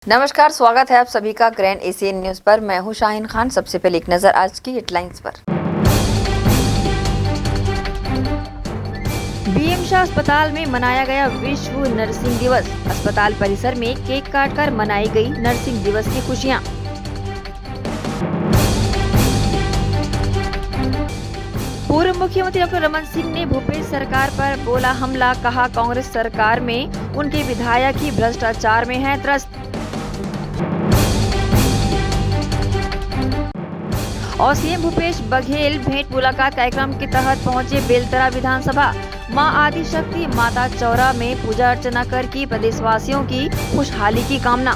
नमस्कार, स्वागत है आप सभी का ग्रैंड एशियन न्यूज पर। मैं हूं शाहीन खान। सबसे पहले एक नजर आज की हेडलाइंस पर। बीएम शाह अस्पताल में मनाया गया विश्व नर्सिंग दिवस। अस्पताल परिसर में केक काटकर मनाई गई नर्सिंग दिवस की खुशियां। पूर्व मुख्यमंत्री डॉक्टर रमन सिंह ने भूपेश सरकार पर बोला हमला। कहा कांग्रेस सरकार में उनके विधायक ही भ्रष्टाचार में हैं त्रस्त। और सीएम भूपेश बघेल भेंट मुलाकात कार्यक्रम के तहत पहुंचे बेलतरा विधानसभा। मां आदि शक्ति माता चौरा में पूजा अर्चना कर की प्रदेशवासियों की खुशहाली की कामना।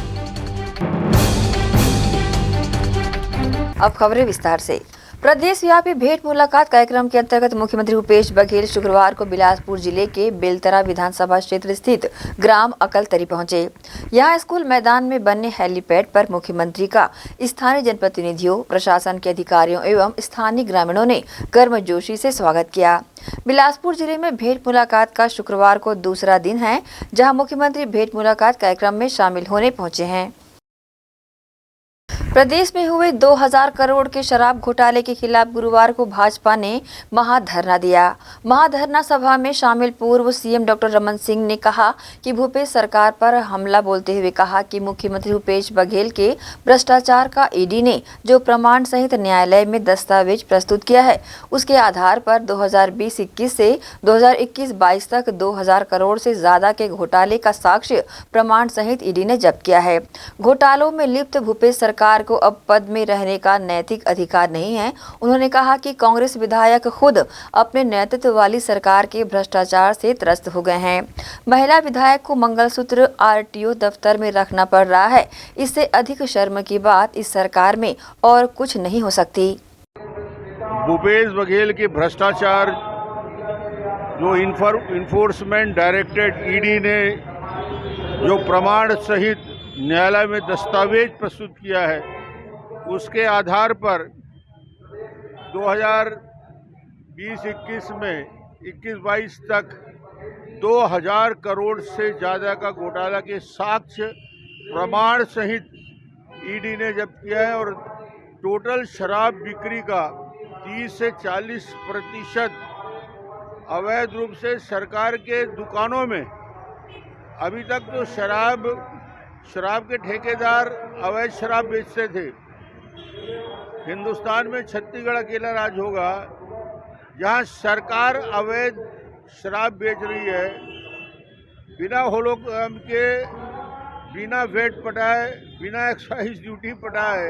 अब खबरें विस्तार से। प्रदेश व्यापी भेंट मुलाकात कार्यक्रम के अंतर्गत मुख्यमंत्री भूपेश बघेल शुक्रवार को बिलासपुर जिले के बेलतरा विधानसभा क्षेत्र स्थित ग्राम अकलतरी पहुंचे। यहां स्कूल मैदान में बनने हेलीपैड पर मुख्यमंत्री का स्थानीय जनप्रतिनिधियों, प्रशासन के अधिकारियों एवं स्थानीय ग्रामीणों ने गर्मजोशी से स्वागत किया। बिलासपुर जिले में भेंट मुलाकात का शुक्रवार को दूसरा दिन है, जहाँ मुख्यमंत्री भेंट मुलाकात कार्यक्रम में शामिल होने पहुंचे हैं। प्रदेश में हुए 2000 करोड़ के शराब घोटाले के खिलाफ गुरुवार को भाजपा ने महाधरना दिया। महाधरना सभा में शामिल पूर्व सीएम डॉक्टर रमन सिंह ने कहा कि भूपेश सरकार पर हमला बोलते हुए कहा कि मुख्यमंत्री भूपेश बघेल के भ्रष्टाचार का ईडी ने जो प्रमाण सहित न्यायालय में दस्तावेज प्रस्तुत किया है, उसके आधार पर 2020-21 से 2021-22 तक 2000 करोड़ से ज्यादा के घोटाले का साक्ष्य प्रमाण सहित ईडी ने जब्त किया है। घोटालों में लिप्त भूपेश सरकार को अब पद में रहने का नैतिक अधिकार नहीं है। उन्होंने कहा कि कांग्रेस विधायक खुद अपने नेतृत्व वाली सरकार के भ्रष्टाचार से त्रस्त हो गए हैं। महिला विधायक को मंगलसूत्र आरटीओ दफ्तर में रखना पड़ रहा है। इससे अधिक शर्म की बात इस सरकार में और कुछ नहीं हो सकती। भूपेश बघेल के भ्रष्टाचार जो इन्फोर्समेंट डायरेक्टरेट ईडी ने जो प्रमाण सहित न्यायालय में दस्तावेज प्रस्तुत किया है, उसके आधार पर 2020-21 में 21-22 तक 2000 करोड़ से ज़्यादा का घोटाला के साक्ष्य प्रमाण सहित ईडी ने जब्त किया है और टोटल शराब बिक्री का 30 से 40% अवैध रूप से सरकार के दुकानों में। अभी तक तो शराब के ठेकेदार अवैध शराब बेचते थे। हिंदुस्तान में छत्तीसगढ़ अकेला राज्य होगा जहां सरकार अवैध शराब बेच रही है, बिना होलोग्राम के, बिना वेट पटाए, बिना एक्साइज ड्यूटी पटाए।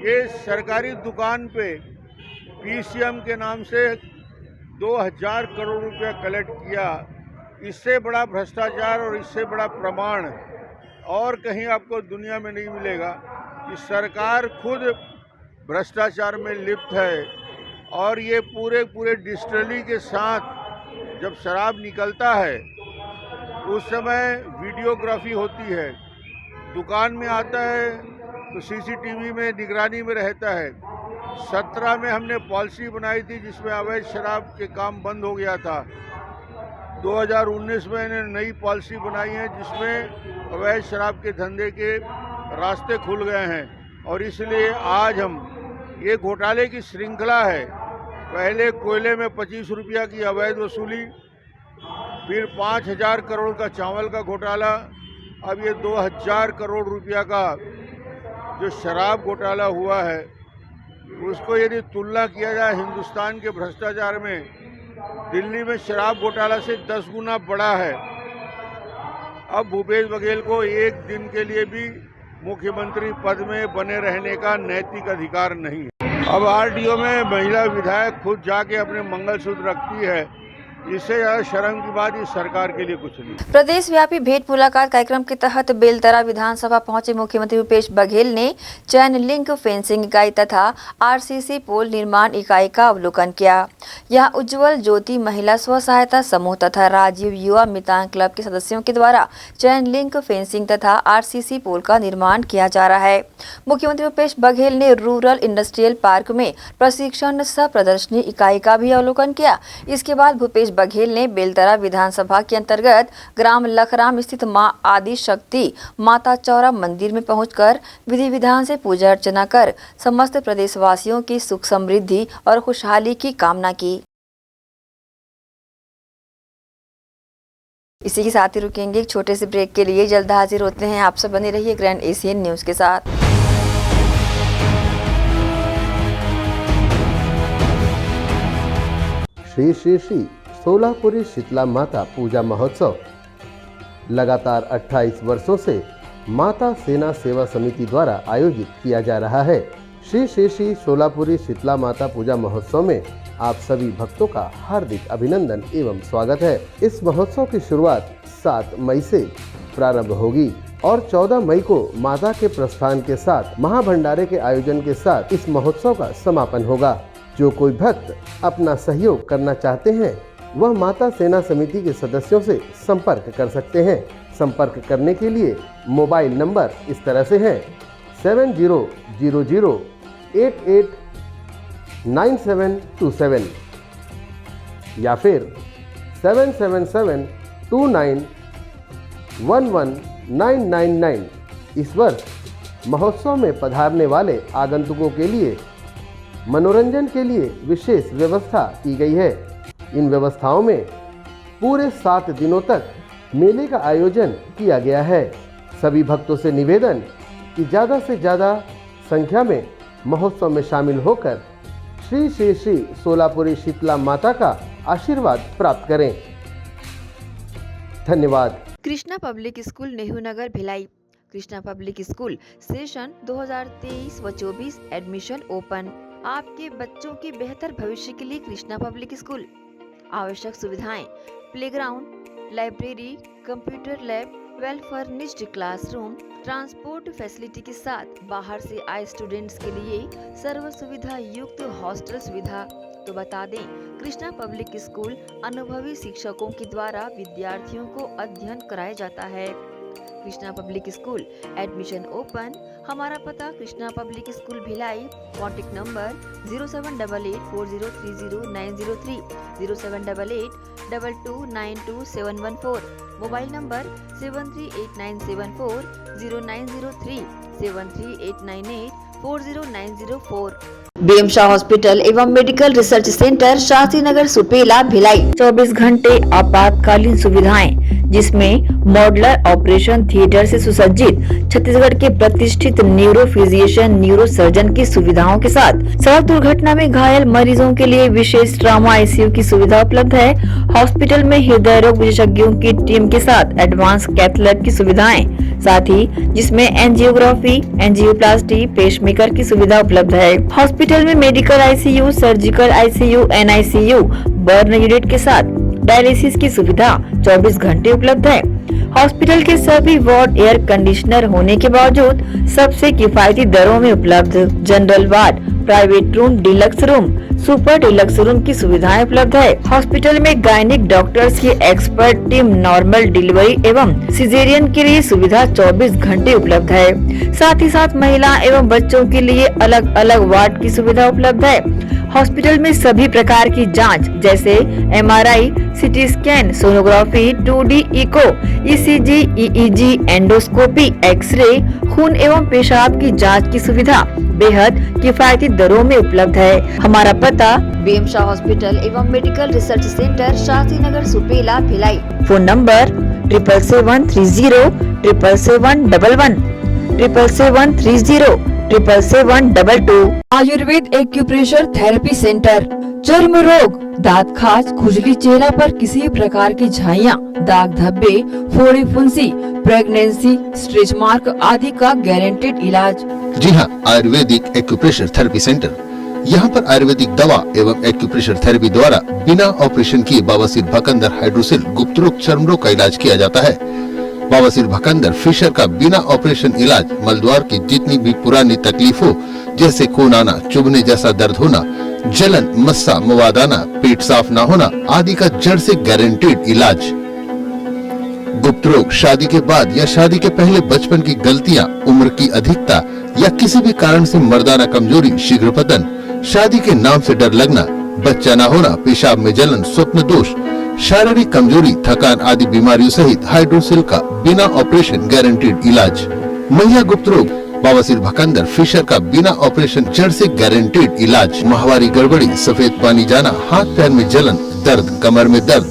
ये सरकारी दुकान पे पीसीएम के नाम से 2000 करोड़ रुपया कलेक्ट किया। इससे बड़ा भ्रष्टाचार और इससे बड़ा प्रमाण और कहीं आपको दुनिया में नहीं मिलेगा कि सरकार खुद भ्रष्टाचार में लिप्त है। और ये पूरे डिजिटली के साथ जब शराब निकलता है उस समय वीडियोग्राफी होती है, दुकान में आता है तो सीसीटीवी में निगरानी में रहता है। 17 में हमने पॉलिसी बनाई थी जिसमें अवैध शराब के काम बंद हो गया था। 2019 में इन्हें नई पॉलिसी बनाई है जिसमें अवैध शराब के धंधे के रास्ते खुल गए हैं। और इसलिए आज हम ये घोटाले की श्रृंखला है। पहले कोयले में 25 रुपया की अवैध वसूली, फिर 5000 करोड़ का चावल का घोटाला, अब ये 2000 करोड़ रुपया का जो शराब घोटाला हुआ है, उसको यदि तुलना किया जाए हिंदुस्तान के भ्रष्टाचार में, दिल्ली में शराब घोटाला से 10 गुना बड़ा है। अब भूपेश बघेल को एक दिन के लिए भी मुख्यमंत्री पद में बने रहने का नैतिक अधिकार नहीं है। अब आरटीओ में महिला विधायक खुद जाके अपने मंगलसूत्र रखती है, इससे ज्यादा शर्म की बात इस सरकार के लिए कुछ नहीं। प्रदेश व्यापी भेंट मुलाकात कार्यक्रम के तहत बेलतरा विधानसभा पहुंचे मुख्यमंत्री भूपेश बघेल ने चैन लिंक फेंसिंग इकाई तथा आरसीसी पोल निर्माण इकाई का अवलोकन किया। यहां उज्जवल ज्योति महिला स्व सहायता समूह तथा राजीव युवा मितान क्लब के सदस्यों के द्वारा चैन लिंक फेंसिंग तथा आरसीसी पोल का निर्माण किया जा रहा है। मुख्यमंत्री भूपेश बघेल ने रूरल इंडस्ट्रियल पार्क में प्रशिक्षण सह प्रदर्शनी इकाई का भी अवलोकन किया। इसके बाद भूपेश बघेल ने बेलतरा विधानसभा के अंतर्गत ग्राम लखराम स्थित मां आदि शक्ति माता चौरा मंदिर में पहुंचकर विधि विधान से पूजा अर्चना कर समस्त प्रदेशवासियों की सुख समृद्धि और खुशहाली की कामना की। इसी के साथ ही रुकेंगे एक छोटे से ब्रेक के लिए। जल्द हाजिर होते हैं। आप सब बने रहिए ग्रैंड एशियन न्यूज के साथ। श्री श्री श्री सोलापुरी शीतला माता पूजा महोत्सव लगातार 28 वर्षों से माता सेना सेवा समिति द्वारा आयोजित किया जा रहा है। श्री श्री श्री सोलापुरी शीतला माता पूजा महोत्सव में आप सभी भक्तों का हार्दिक अभिनंदन एवं स्वागत है। इस महोत्सव की शुरुआत 7 मई से प्रारंभ होगी और 14 मई को माता के प्रस्थान के साथ महाभंडारे के आयोजन के साथ इस महोत्सव का समापन होगा। जो कोई भक्त अपना सहयोग करना चाहते हैं वह माता सेना समिति के सदस्यों से संपर्क कर सकते हैं। संपर्क करने के लिए मोबाइल नंबर इस तरह से हैं 7000889727 या फिर 7772911999। इस वर्ष महोत्सव में पधारने वाले आगंतुकों के लिए मनोरंजन के लिए विशेष व्यवस्था की गई है। इन व्यवस्थाओं में पूरे 7 दिनों तक मेले का आयोजन किया गया है। सभी भक्तों से निवेदन कि ज़्यादा से ज़्यादा संख्या में महोत्सव में शामिल होकर श्री श्री श्री सोलापुरी शीतला माता का आशीर्वाद प्राप्त करें। धन्यवाद। Krishna public school Nehru Nagar Bhilai. Krishna public school session 2023 व 24 एडमिशन ओपन। आपके बच्चों के बेहतर भविष्य के लिए कृष्णा पब्लिक स्कूल। आवश्यक सुविधाएं playground, library, computer lab, well furnished classroom, transport facility के साथ बाहर से आए स्टूडेंट्स के लिए सर्व सुविधा युक्त हॉस्टल सुविधा। तो बता दें, कृष्णा पब्लिक स्कूल अनुभवी शिक्षकों के द्वारा विद्यार्थियों को अध्ययन कराया जाता है। Krishna public school admission open. हमारा पता Krishna public school Bhilai. Contact number 0788403090 078822922714। Mobile number 7389740903 7389840904। BM Shah hospital एवं medical research centre Shastri Nagar Supela Bhilai. 24 घंटे आपातकालीन सुविधाएं जिसमें मॉडुलर ऑपरेशन थिएटर से सुसज्जित छत्तीसगढ़ के प्रतिष्ठित न्यूरो फिजिशियन न्यूरो सर्जन की सुविधाओं के साथ सड़क दुर्घटना में घायल मरीजों के लिए विशेष ट्रॉमा आईसीयू की सुविधा उपलब्ध है। हॉस्पिटल में हृदय रोग विशेषज्ञों की टीम के साथ एडवांस कैथ लैब की सुविधाएं, साथ ही जिसमें एंजियोग्राफी, एंजियोप्लास्टी, पेसमेकर की सुविधा उपलब्ध है। हॉस्पिटल में medical ICU, surgical ICU, NICU, burn unit के साथ डायलिसिस की सुविधा 24 घंटे उपलब्ध है। हॉस्पिटल के सभी वार्ड एयर कंडीशनर होने के बावजूद सबसे किफायती दरों में उपलब्ध। General ward, private room, deluxe room, super deluxe room की सुविधाएं उपलब्ध है। हॉस्पिटल में गायनिक डॉक्टर्स की एक्सपर्ट टीम नॉर्मल डिलीवरी एवं सिजेरियन के लिए सुविधा 24 घंटे उपलब्ध है। साथ ही साथ महिला एवं बच्चों के लिए अलग अलग वार्ड की सुविधा उपलब्ध है। हॉस्पिटल में सभी प्रकार की जांच जैसे MRI, CT scan, sonography, 2D echo, ECG, EEG, endoscopy, X-ray, खून एवं पेशाब की जांच की सुविधा बेहद किफायती दरों में उपलब्ध है। हमारा पता बीएम शाह हॉस्पिटल एवं medical research centre Shastri Nagar Supela Bhilai. Phone number 77707711 77307722। Ayurveda acupressure therapy centre. चर्म रोग, दांत खाज, खुजली, चेहरा पर किसी प्रकार की झाइयाँ, दाग धब्बे, फोड़ी फुंसी, प्रेगनेंसी, स्ट्रेच मार्क आदि का गारंटेड इलाज। जी हाँ, आयुर्वेदिक एक्यूप्रेशर थेरेपी सेंटर। यहाँ पर आयुर्वेदिक दवा एवं एक्यूप्रेशर थेरेपी द्वारा बिना ऑपरेशन किए बवासीर, भकंदर, हाइड्रोसिल, गुप्त रोग, चर्म रोग का इलाज किया जाता है। बवासीर, भकंदर, फिशर का बिना ऑपरेशन इलाज मलद्वार की जितनी भी पुरानी तकलीफ हो जैसे खून आना, चुभने जैसा दर्द होना, जलन, मस्सा, मवाद आना, पेट साफ न होना आदि का जड़ से गारंटेड इलाज। गुप्त रोग, शादी के बाद या शादी के पहले बचपन की गलतियां, उम्र की अधिकता या किसी भी कारण से मर्दाना कमजोरी, शीघ्र पतन, शादी के नाम से डर लगना, बच्चा न होना, पेशाब में जलन, स्वप्न दोष, शारीरिक कमजोरी, थकान आदि बीमारियों सहित हाइड्रोसिल का बिना ऑपरेशन गारंटीड इलाज। महिला गुप्त रोग, बवासीर भकंदर, फिशर का बिना ऑपरेशन जड़ से गारंटीड इलाज। माहवारी गड़बड़ी, सफेद पानी जाना, हाथ पैर में जलन, दर्द, कमर में दर्द,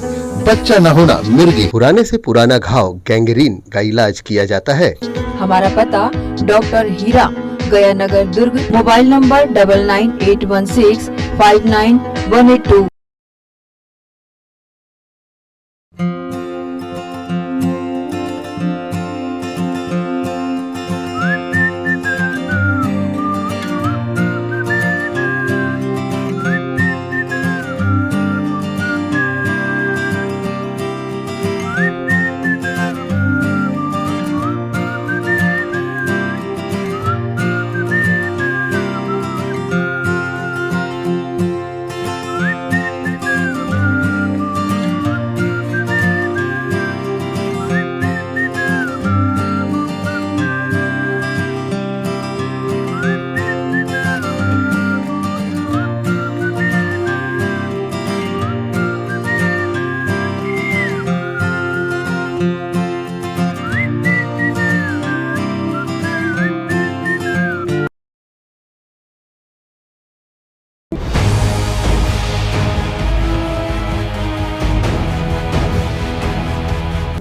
बच्चा न होना, मिर्गी, पुराने से पुराना घाव गैंग्रीन का इलाज किया जाता है। हमारा पता doctor Heera, Gaya Nagar, Durg. Mobile number 9981659182।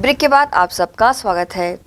Break के बाद आप सबका स्वागत है।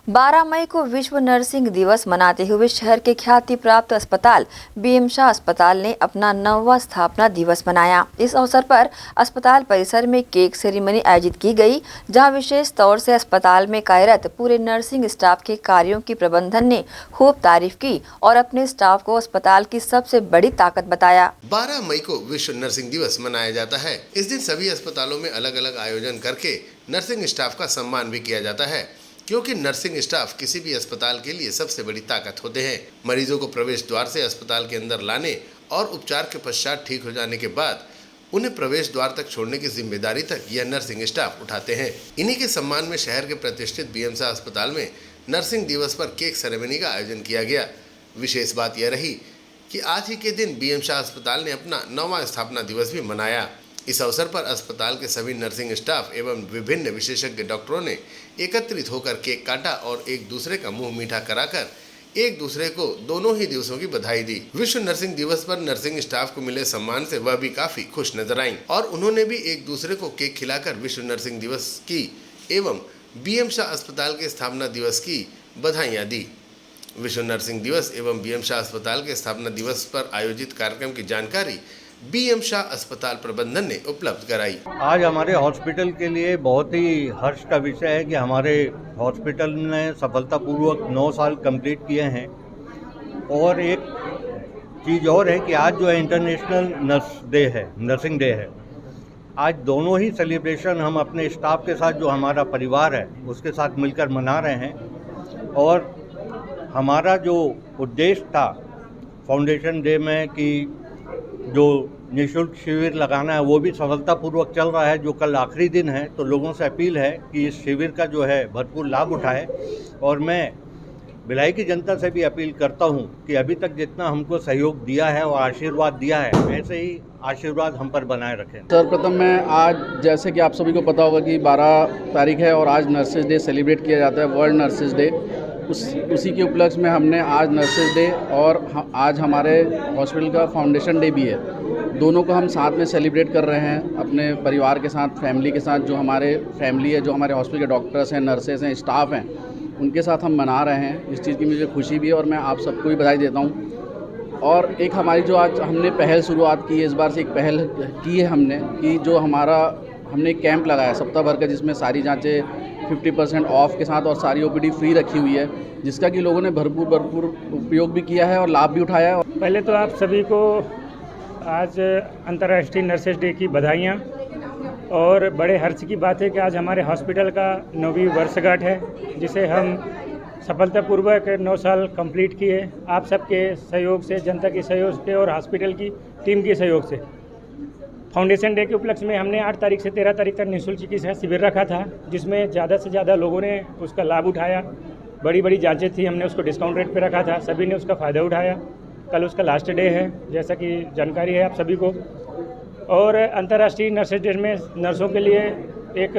12 मई को विश्व नर्सिंग दिवस मनाते हुए शहर के ख्याति प्राप्त अस्पताल बीएम शाह अस्पताल ने अपना 9वां स्थापना दिवस मनाया। इस अवसर पर अस्पताल परिसर में केक सेरेमनी आयोजित की गई, जहां विशेष तौर से अस्पताल में कार्यरत पूरे नर्सिंग स्टाफ के कार्यों की प्रबंधन ने खूब तारीफ की और अपने स्टाफ को अस्पताल की सबसे बड़ी ताकत बताया। 12 मई को विश्व नर्सिंग दिवस मनाया जाता है। इस दिन सभी अस्पतालों में अलग अलग आयोजन करके नर्सिंग स्टाफ का सम्मान भी किया जाता है, क्योंकि नर्सिंग स्टाफ किसी भी अस्पताल के लिए सबसे बड़ी ताकत होते हैं। मरीजों को प्रवेश द्वार से अस्पताल के अंदर लाने और उपचार के पश्चात ठीक हो जाने के बाद उन्हें प्रवेश द्वार तक छोड़ने की जिम्मेदारी तक यह नर्सिंग स्टाफ उठाते हैं। इन्हीं के सम्मान में शहर के प्रतिष्ठित बीएम शाह अस्पताल में नर्सिंग दिवस पर केक सेरेमनी का आयोजन किया गया। विशेष बात यह रही कि आज ही के दिन बीएम शाह अस्पताल ने अपना 9वां स्थापना दिवस भी मनाया। इस अवसर पर अस्पताल के सभी नर्सिंग स्टाफ एवं विभिन्न विशेषज्ञ डॉक्टरों ने एकत्रित होकर केक काटा और एक दूसरे का मुंह मीठा कराकर एक दूसरे को दोनों ही दिवसों की बधाई दी। विश्व नर्सिंग दिवस पर नर्सिंग स्टाफ को मिले सम्मान से वह भी काफी खुश नजर आईं और उन्होंने भी एक दूसरे को केक खिलाकर विश्व नर्सिंग दिवस की एवं बीएम शाह अस्पताल के स्थापना दिवस की बधाइयाँ दी। विश्व नर्सिंग दिवस एवं बीएम शाह अस्पताल के स्थापना दिवस पर आयोजित कार्यक्रम की जानकारी बीएम शाह अस्पताल प्रबंधन ने उपलब्ध कराई। आज हमारे हॉस्पिटल के लिए बहुत ही हर्ष का विषय है कि हमारे हॉस्पिटल ने सफलतापूर्वक 9 साल कंप्लीट किए हैं। और एक चीज़ और है कि आज जो है इंटरनेशनल नर्सिंग डे है। आज दोनों ही सेलिब्रेशन हम अपने स्टाफ के साथ, जो हमारा परिवार है, उसके साथ मिलकर मना रहे हैं। और हमारा जो उद्देश्य था फाउंडेशन डे में कि जो निःशुल्क शिविर लगाना है, वो भी सफलतापूर्वक चल रहा है, जो कल आखिरी दिन है। तो लोगों से अपील है कि इस शिविर का जो है भरपूर लाभ उठाए। और मैं भिलाई की जनता से भी अपील करता हूं कि अभी तक जितना हमको सहयोग दिया है और आशीर्वाद दिया है, वैसे ही आशीर्वाद हम पर बनाए रखें। सर्वप्रथम मैं आज, जैसे कि आप सभी को पता होगा कि 12 तारीख है और आज नर्सेज डे सेलिब्रेट किया जाता है, वर्ल्ड नर्सेज डे। उसी के उपलक्ष्य में हमने आज नर्सेज डे और आज हमारे हॉस्पिटल का फाउंडेशन डे भी है, दोनों को हम साथ में सेलिब्रेट कर रहे हैं अपने परिवार के साथ, फैमिली के साथ। जो हमारे फैमिली है, जो हमारे हॉस्पिटल के डॉक्टर्स हैं, नर्सेज हैं, स्टाफ हैं, उनके साथ हम मना रहे हैं। इस चीज़ की मुझे खुशी भी है और मैं आप सबको भी बधाई देता हूँ। और एक हमारी जो आज हमने पहल शुरुआत की है, इस बार से एक पहल की है हमने, कि जो हमने एक कैंप लगाया सप्ताह भर का, जिसमें सारी जांचें 50% ऑफ के साथ और सारी ओपीडी फ्री रखी हुई है, जिसका कि लोगों ने भरपूर उपयोग भी किया है और लाभ भी उठाया है। पहले तो आप सभी को आज अंतर्राष्ट्रीय नर्सेज डे की बधाइयाँ। और बड़े हर्ष की बात है कि आज हमारे हॉस्पिटल का 9वीं वर्षगांठ है, जिसे हम सफलतापूर्वक 9 साल कंप्लीट किए। आप सबके सहयोग से, जनता के सहयोग से और हॉस्पिटल की टीम के सहयोग से। फाउंडेशन डे के उपलक्ष्य में हमने 8 तारीख से 13 तारीख तक निःशुल्क चिकित्सा शिविर रखा था, जिसमें ज़्यादा से ज़्यादा लोगों ने उसका लाभ उठाया। बड़ी जांचें थी, हमने उसको डिस्काउंट रेट पे रखा था, सभी ने उसका फ़ायदा उठाया। कल उसका लास्ट डे है, जैसा कि जानकारी है आप सभी को। और अंतर्राष्ट्रीय नर्सेज डे में नर्सों के लिए एक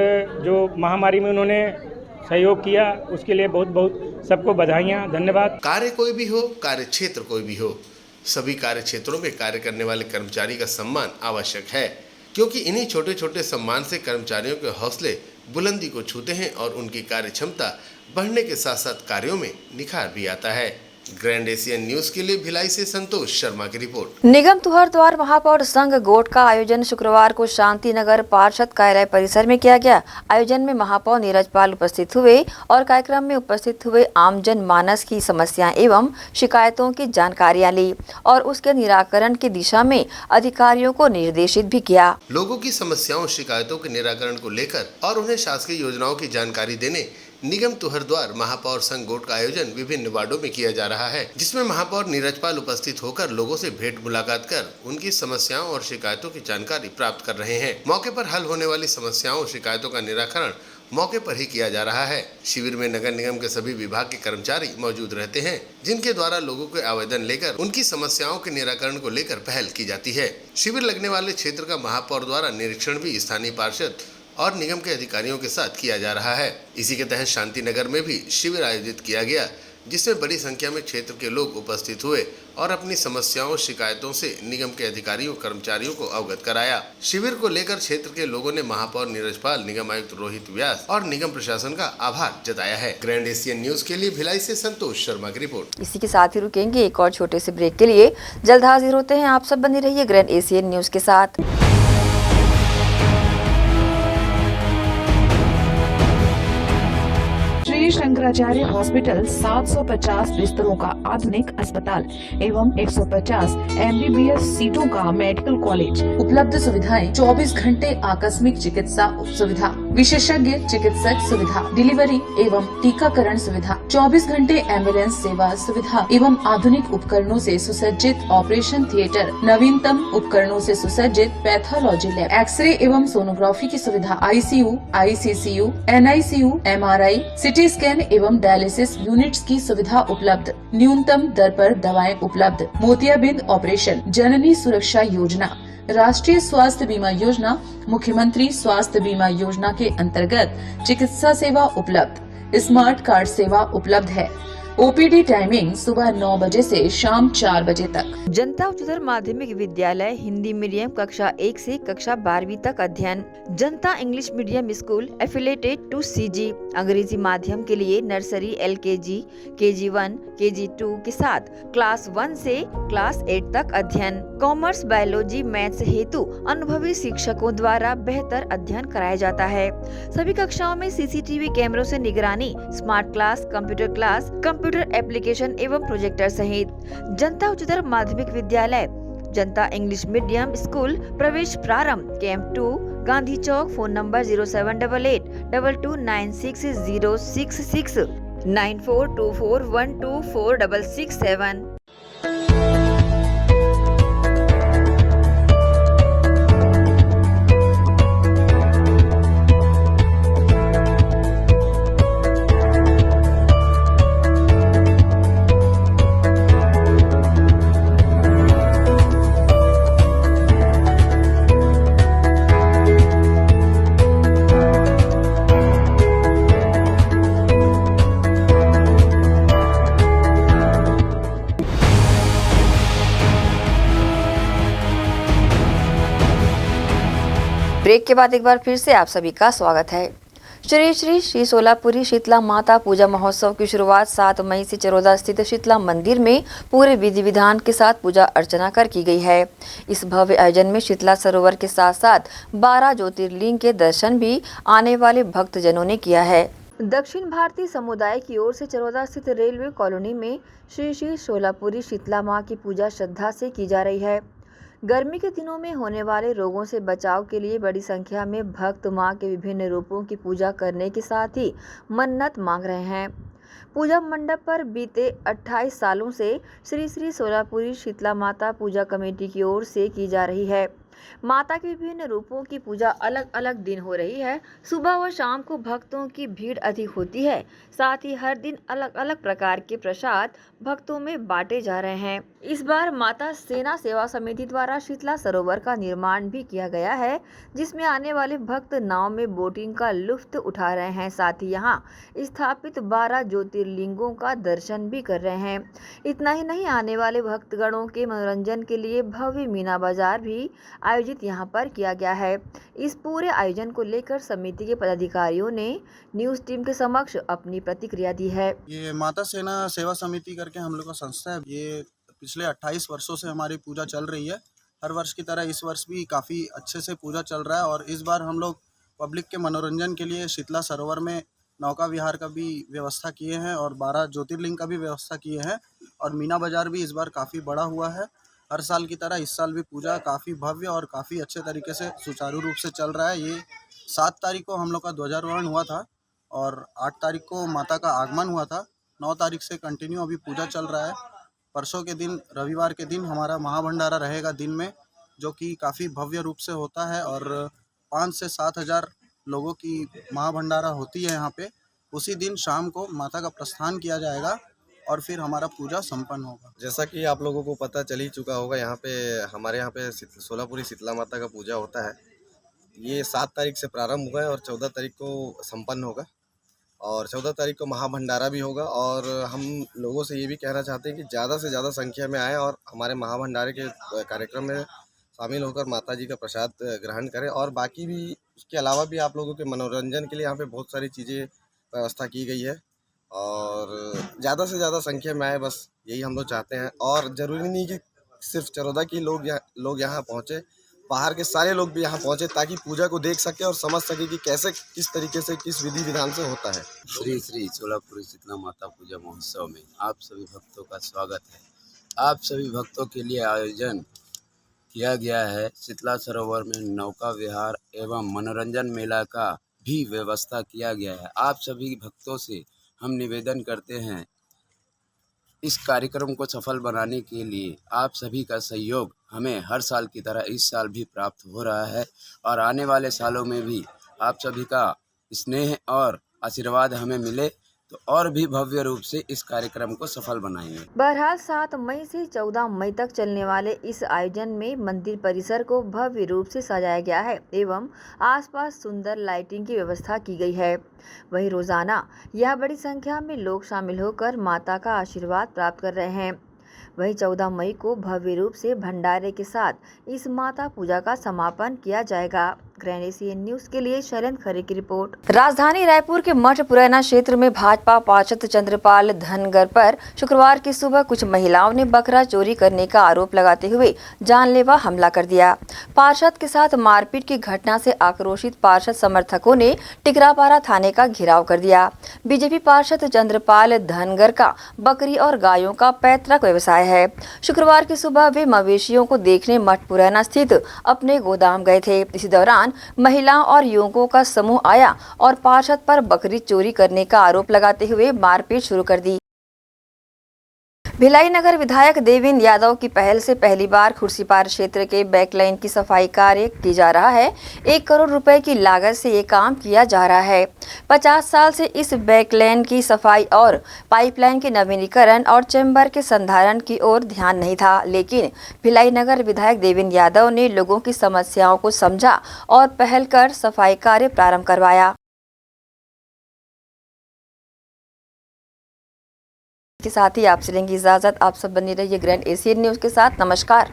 जो महामारी में उन्होंने सहयोग किया, उसके लिए बहुत बहुत सबको बधाइयाँ, धन्यवाद। कार्य कोई भी हो, कार्य क्षेत्र कोई भी हो, सभी कार्य क्षेत्रों में कार्य करने वाले कर्मचारी का सम्मान आवश्यक है, क्योंकि इन्हीं छोटे छोटे सम्मान से कर्मचारियों के हौसले बुलंदी को छूते हैं और उनकी कार्य क्षमता बढ़ने के साथ साथ कार्यों में निखार भी आता है। ग्रैंड एशियन न्यूज के लिए भिलाई से संतोष शर्मा की रिपोर्ट। निगम तुहर द्वार महापौर संघ गोट का आयोजन शुक्रवार को शांति नगर पार्षद कार्यालय परिसर में किया गया। आयोजन में महापौर नीरज पाल उपस्थित हुए और कार्यक्रम में उपस्थित हुए आम जन मानस की समस्याएं एवं शिकायतों की जानकारियां ली और उसके निराकरण की दिशा में अधिकारियों को निर्देशित भी किया। लोगों की समस्याओं शिकायतों के निराकरण को लेकर और उन्हें शासकीय योजनाओं की जानकारी देने निगम तुहर द्वार महापौर संघ गोट का आयोजन विभिन्न वार्डों में किया जा रहा है, जिसमें महापौर नीरज पाल उपस्थित होकर लोगों से भेंट मुलाकात कर उनकी समस्याओं और शिकायतों की जानकारी प्राप्त कर रहे हैं। मौके पर हल होने वाली समस्याओं और शिकायतों का निराकरण मौके पर ही किया जा रहा है। शिविर में नगर निगम के सभी विभाग के कर्मचारी मौजूद रहते हैं, जिनके द्वारा लोगों के आवेदन लेकर उनकी समस्याओं के निराकरण को लेकर पहल की जाती है। शिविर लगने वाले क्षेत्र का महापौर द्वारा निरीक्षण भी स्थानीय पार्षद और निगम के अधिकारियों के साथ किया जा रहा है। इसी के तहत शांति नगर में भी शिविर आयोजित किया गया, जिसमें बड़ी संख्या में क्षेत्र के लोग उपस्थित हुए और अपनी समस्याओं शिकायतों से निगम के अधिकारियों कर्मचारियों को अवगत कराया। शिविर को लेकर क्षेत्र के लोगों ने महापौर नीरज पाल, निगम आयुक्त रोहित व्यास और निगम प्रशासन का आभार जताया है। ग्रैंड एशियन न्यूज के लिए भिलाई से संतोष शर्मा की रिपोर्ट। इसी के साथ ही रुकेंगे एक और छोटे से ब्रेक के लिए। जल्द हाजिर होते हैं, आप सब बने रहिए ग्रैंड एशियन न्यूज के साथ। श्री शंकराचार्य हॉस्पिटल 750 बिस्तरों का आधुनिक अस्पताल एवं 150 MBBS सीटों का मेडिकल कॉलेज। उपलब्ध सुविधाएं 24 घंटे आकस्मिक चिकित्सा सुविधा, विशेषज्ञ चिकित्सक सुविधा, डिलीवरी एवं टीकाकरण सुविधा, 24 घंटे एम्बुलेंस सेवा सुविधा एवं आधुनिक उपकरणों से सुसज्जित ऑपरेशन थिएटर, नवीनतम उपकरणों से सुसज्जित पैथोलॉजी लैब, एक्सरे एवं सोनोग्राफी की सुविधा, ICU, ICCU, NICU, MRI, CT scan एवं डायलिसिस यूनिट्स की सुविधा उपलब्ध। न्यूनतम दर पर दवाएं उपलब्ध। मोतियाबिंद ऑपरेशन, जननी सुरक्षा योजना, राष्ट्रीय स्वास्थ्य बीमा योजना, मुख्यमंत्री स्वास्थ्य बीमा योजना के अंतर्गत चिकित्सा सेवा उपलब्ध। स्मार्ट कार्ड सेवा उपलब्ध है। OPD टाइमिंग सुबह 9 बजे से शाम 4 बजे तक। जनता उच्चतर माध्यमिक विद्यालय हिंदी मीडियम कक्षा 1 से कक्षा 12वीं तक अध्ययन। Janata English medium school affiliated to CG अंग्रेजी माध्यम के लिए नर्सरी, LKG, KG1, KG2 के साथ क्लास 1 से क्लास 8 तक अध्ययन। कॉमर्स, बायोलॉजी, मैथ्स हेतु अनुभवी शिक्षकों द्वारा बेहतर अध्ययन कराया जाता है। सभी कक्षाओं में CCTV कैमरों से निगरानी, स्मार्ट क्लास, कंप्यूटर एप्लीकेशन एवं प्रोजेक्टर सहित। जनता उच्चतर माध्यमिक विद्यालय जनता इंग्लिश मीडियम स्कूल प्रवेश प्रारंभ camp 2 Gandhi Chowk. Phone number 0788 22960666 9424124667। Break के बाद एक बार फिर से आप सभी का स्वागत है। श्री सोलापुरी शीतला माता पूजा महोत्सव की शुरुआत 7 मई से चरोदा स्थित शीतला मंदिर में पूरे विधि विधान के साथ पूजा अर्चना कर की गई है। इस भव्य आयोजन में शीतला सरोवर के साथ साथ 12 ज्योतिर्लिंग के दर्शन भी आने वाले भक्तजनों ने किया है। दक्षिण भारतीय समुदाय की ओर से चरोदा स्थित रेलवे कॉलोनी में श्री सोलापुरी शीतला माँ की पूजा श्रद्धा से की जा रही है। गर्मी के दिनों में होने वाले रोगों से बचाव के लिए बड़ी संख्या में भक्त मां के विभिन्न रूपों की पूजा करने के साथ ही मन्नत मांग रहे हैं। पूजा मंडप पर बीते 28 सालों से श्री सोलापुरी शीतला माता पूजा कमेटी की ओर से की जा रही है। माता के विभिन्न रूपों की पूजा अलग अलग दिन हो रही है। सुबह व शाम को भक्तों की भीड़ अधिक होती है। साथ ही हर दिन अलग अलग प्रकार के प्रसाद भक्तों में बांटे जा रहे हैं। इस बार माता सेना सेवा समिति द्वारा शीतला सरोवर का निर्माण भी किया गया है, जिसमें आने वाले भक्त नाव में बोटिंग का लुत्फ उठा रहे हैं। साथ ही यहाँ स्थापित 12 ज्योतिर्लिंगों का दर्शन भी कर रहे हैं। इतना ही नहीं, आने वाले भक्तगणों के मनोरंजन के लिए भव्य मीना बाजार भी आयोजित यहाँ पर किया गया है। इस पूरे आयोजन को लेकर समिति के पदाधिकारियों ने न्यूज टीम के समक्ष अपनी प्रतिक्रिया दी है। ये माता सेना सेवा समिति करके हम लोग का संस्था है। ये पिछले 28 वर्षों से हमारी पूजा चल रही है। हर वर्ष की तरह इस वर्ष भी काफ़ी अच्छे से पूजा चल रहा है और इस बार हम लोग पब्लिक के मनोरंजन के लिए शीतला सरोवर में नौका विहार का भी व्यवस्था किए हैं और 12 ज्योतिर्लिंग का भी व्यवस्था किए हैं और मीना बाज़ार भी इस बार काफ़ी बड़ा हुआ है। हर साल की तरह इस साल भी पूजा काफ़ी भव्य और काफ़ी अच्छे तरीके से सुचारू रूप से चल रहा है। ये 7 तारीख को हम लोग का ध्वजारोहण हुआ था और 8 तारीख को माता का आगमन हुआ था। 9 तारीख से कंटिन्यू अभी पूजा चल रहा है। परसों के दिन रविवार के दिन हमारा महाभंडारा रहेगा दिन में, जो कि काफ़ी भव्य रूप से होता है और 5 से 7 हज़ार लोगों की महाभंडारा होती है यहाँ पे। उसी दिन शाम को माता का प्रस्थान किया जाएगा और फिर हमारा पूजा संपन्न होगा। जैसा कि आप लोगों को पता चल ही चुका होगा, हमारे यहाँ पे सोलापुरी शीतला माता का पूजा होता है। ये 7 तारीख से प्रारंभ हुआ है और 14 तारीख को संपन्न होगा और 14 तारीख को महाभंडारा भी होगा। और हम लोगों से ये भी कहना चाहते हैं कि ज़्यादा से ज़्यादा संख्या में आएँ और हमारे महाभंडारे के कार्यक्रम में शामिल होकर माता जी का प्रसाद ग्रहण करें। और बाकी भी उसके अलावा भी आप लोगों के मनोरंजन के लिए यहाँ पे बहुत सारी चीज़ें व्यवस्था की गई है और ज़्यादा से ज़्यादा संख्या में आए, बस यही हम लोग चाहते हैं। और ज़रूरी नहीं कि सिर्फ चरोदा के लोग यहाँ पहुँचे, बाहर के सारे लोग भी यहाँ पहुँचे ताकि पूजा को देख सके और समझ सके कि कैसे किस तरीके से किस विधि विधान से होता है। श्री श्री सोलापुरी शीतला माता पूजा महोत्सव में आप सभी भक्तों का स्वागत है। आप सभी भक्तों के लिए आयोजन किया गया है। शीतला सरोवर में नौका विहार एवं मनोरंजन मेला का भी व्यवस्था किया गया है। आप सभी भक्तों से हम निवेदन करते हैं, इस कार्यक्रम को सफल बनाने के लिए आप सभी का सहयोग हमें हर साल की तरह इस साल भी प्राप्त हो रहा है और आने वाले सालों में भी आप सभी का स्नेह और आशीर्वाद हमें मिले तो और भी भव्य रूप से इस कार्यक्रम को सफल बनाएंगे। बहरहाल 7 मई से 14 मई तक चलने वाले इस आयोजन में मंदिर परिसर को भव्य रूप से सजाया गया है एवं आसपास सुंदर लाइटिंग की व्यवस्था की गई है। वहीं रोजाना यह बड़ी संख्या में लोग शामिल होकर माता का आशीर्वाद प्राप्त कर रहे हैं। वहीं 14 मई को भव्य रूप से भंडारे के साथ इस माता पूजा का समापन किया जाएगा। ग्रैंड एशियन न्यूज के लिए शैलेंद्र खरे की रिपोर्ट। राजधानी रायपुर के मठ पुरैना क्षेत्र में भाजपा पार्षद चंद्रपाल धनगर पर शुक्रवार की सुबह कुछ महिलाओं ने बकरा चोरी करने का आरोप लगाते हुए जानलेवा हमला कर दिया। पार्षद के साथ मारपीट की घटना से आक्रोशित पार्षद समर्थकों ने टिकरापारा थाने का घेराव कर दिया। बीजेपी पार्षद चंद्रपाल धनगर का बकरी और गायों का पैतृक व्यवसाय है। शुक्रवार की सुबह वे मवेशियों को देखने मठ पुरैना स्थित अपने गोदाम गए थे। इसी दौरान महिलाओं और युवकों का समूह आया और पार्षद पर बकरी चोरी करने का आरोप लगाते हुए मारपीट शुरू कर दी। भिलाई नगर विधायक देवेंद्र यादव की पहल से पहली बार खुर्सीपार क्षेत्र के बैकलाइन की सफाई कार्य की जा रहा है। 1 करोड़ रुपए की लागत से ये काम किया जा रहा है। 50 साल से इस बैकलाइन की सफाई और पाइपलाइन के नवीनीकरण और चैम्बर के संधारण की ओर ध्यान नहीं था, लेकिन भिलाई नगर विधायक देवेंद्र यादव ने लोगों की समस्याओं को समझा और पहल कर सफाई कार्य प्रारंभ करवाया। के साथ ही आपसे लेंगे इजाजत। आप सब बने रहिए ग्रैंड एशियन न्यूज के साथ। नमस्कार।